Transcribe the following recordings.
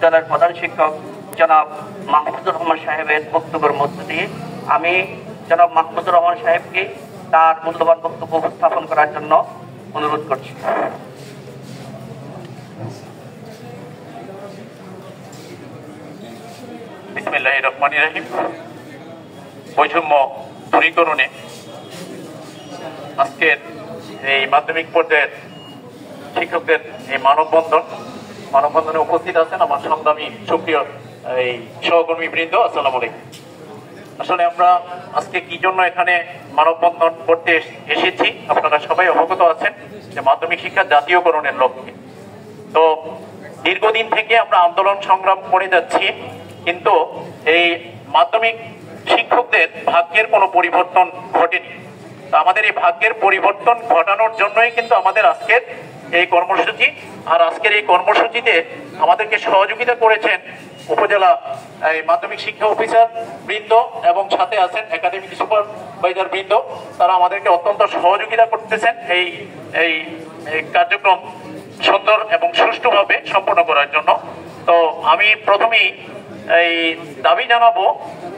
বিদ্যালয়ের প্রধান শিক্ষক জনাব মাহমুদুর রহমান সাহেবের বক্তব্যের মধ্য দিয়ে আমি জনাব মাহমুদুর রহমান সাহেবকে তার মূল্যবান বক্তব্য উপস্থাপন করার জন্য অনুরোধ করছি। বিসমিল্লাহির রহমানির রহিম। বৈষম্য দূরীকরণে আজকের এই মাধ্যমিক পর্যায়ের শিক্ষকদের এই মানববন্ধনে উপস্থিত আছেন আমার সংগ্রামী সুপ্রিয় এই সহকর্মী বৃন্দ, আসসালামু আলাইকুম। আসলে আমরা আজকে কি জন্য এখানে মানববন্ধন করতে এসেছি আপনারা সবাই অবগত আছেন যে মাধ্যমিক শিক্ষা জাতীয়করণের লক্ষ্যে। তো দীর্ঘদিন থেকে আমরা আন্দোলন সংগ্রাম করে যাচ্ছি, কিন্তু এই মাধ্যমিক শিক্ষকদের ভাগ্যের কোনো পরিবর্তন ঘটেনি। তো আমাদের এই ভাগ্যের পরিবর্তন ঘটানোর জন্যই কিন্তু আমাদের আজকের এই কর্মসূচি। আর আজকের এই কর্মসূচিতে আমাদেরকে সহযোগিতা করেছেন উপজেলা মাধ্যমিক শিক্ষা অফিসার বৃন্দ এবং সাথে আছেন একাডেমিক সুপারভাইজার বৃন্দ। তারা আমাদেরকে অত্যন্ত সহযোগিতা করতেছেন এই এই কার্যক্রম সুন্দর এবং সুষ্ঠুভাবে সম্পন্ন করার জন্য। তো আমি প্রথমেই এই দাবি জানাবো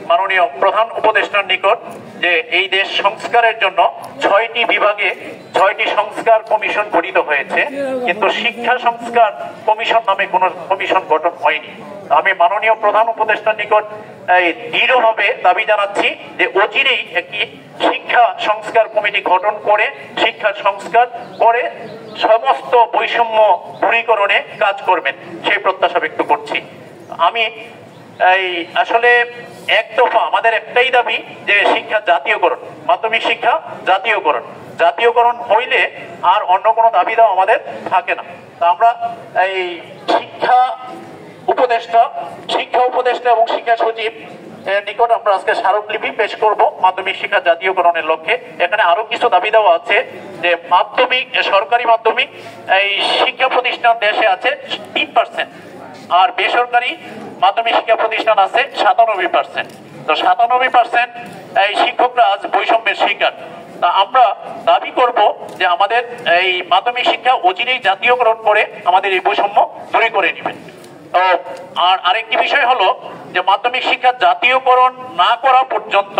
মাননীয় প্রধান উপদেষ্টার নিকট যে এই দেশ সংস্কারের জন্য 6টি বিভাগে 6টি সংস্কার কমিশন গঠিত হয়েছে, কিন্তু শিক্ষা সংস্কার কমিশন নামে কোনো কমিশন গঠন হয়নি। আমি মাননীয় প্রধান উপদেষ্টার নিকট দৃঢ়ভাবে দাবি জানাচ্ছি যে অচিরেই একটি শিক্ষা সংস্কার কমিটি গঠন করে শিক্ষা সংস্কার করে সমস্ত বৈষম্য দূরীকরণে কাজ করবেন সেই প্রত্যাশা ব্যক্ত করছি। আমি আসলে একদফা আমাদের একটাই দাবি যে শিক্ষা জাতীয়করণ, মাধ্যমিক শিক্ষা জাতীয়করণ হইলে আর অন্য কোনো দাবি দাও আমাদের থাকে না। তা আমরা এই শিক্ষা উপদেষ্টা এবং শিক্ষা সচিব নিকট আমরা আজকে স্মারকলিপি পেশ করব মাধ্যমিক শিক্ষা জাতীয়করণের লক্ষ্যে। এখানে আরো কিছু দাবি দেওয়া আছে যে মাধ্যমিক সরকারি মাধ্যমিক এই শিক্ষা প্রতিষ্ঠান দেশে আছে 3%, আর বেসরকারি মাধ্যমিক শিক্ষা প্রতিষ্ঠান আছে 97%। তো 97% এই শিক্ষকরা আজ বৈষম্যের শিকার। তা আমরা দাবি করব যে আমাদের এই মাধ্যমিক শিক্ষা অচিরেই জাতীয়করণ করে আমাদের এই বৈষম্য দূর করে নেবেন। তো আর আরেকটি বিষয় হলো যে মাধ্যমিক শিক্ষা জাতীয়করণ না করা পর্যন্ত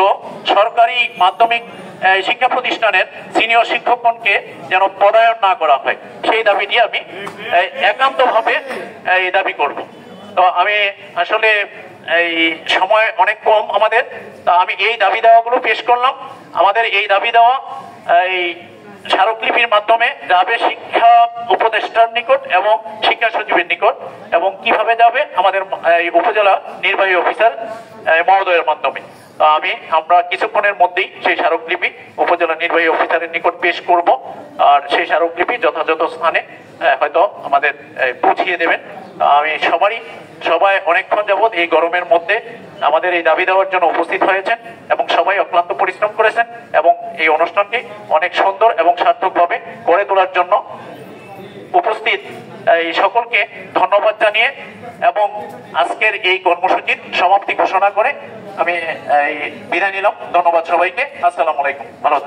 সরকারি মাধ্যমিক শিক্ষা প্রতিষ্ঠানের সিনিয়র শিক্ষকগণকে যেন পদায়ন না করা হয়, সেই দাবিটি আমি একান্তভাবে এই দাবি করব। তো আমি আসলে এই সময় অনেক কম আমাদের, তা আমি এই দাবি দেওয়াগুলো পেশ করলাম। আমাদের এই দাবি দেওয়া এই স্মারকলিপির মাধ্যমে যাবে শিক্ষা উপদেষ্টার নিকট এবং শিক্ষা সচিবের নিকট, এবং কিভাবে যাবে আমাদের এই উপজেলা নির্বাহী অফিসার মহোদয়ের মাধ্যমে। আমরা কিছুক্ষণের মধ্যেই সেই স্মারকলিপি উপজেলা নির্বাহী অফিসারের নিকট পেশ করব, আর সেই স্মারকলিপি যথাযথ স্থানে হয়তো আমাদের পৌঁছিয়ে দেবেন। আমি সবাই অনেকক্ষণ যাবৎ এই গরমের মধ্যে আমাদের এই দাবি দেওয়ার জন্য উপস্থিত হয়েছেন এবং সবাই অক্লান্ত পরিশ্রম করেছেন, এবং এই অনুষ্ঠানটি অনেক সুন্দর এবং সার্থকভাবে গড়ে তোলার জন্য উপস্থিত এই সকলকে ধন্যবাদ জানিয়ে এবং আজকের এই কর্মসূচির সমাপ্তি ঘোষণা করে আমি বিদায় নিলাম। ধন্যবাদ সবাইকে। আসসালামু আলাইকুম। ভালো থাকবেন।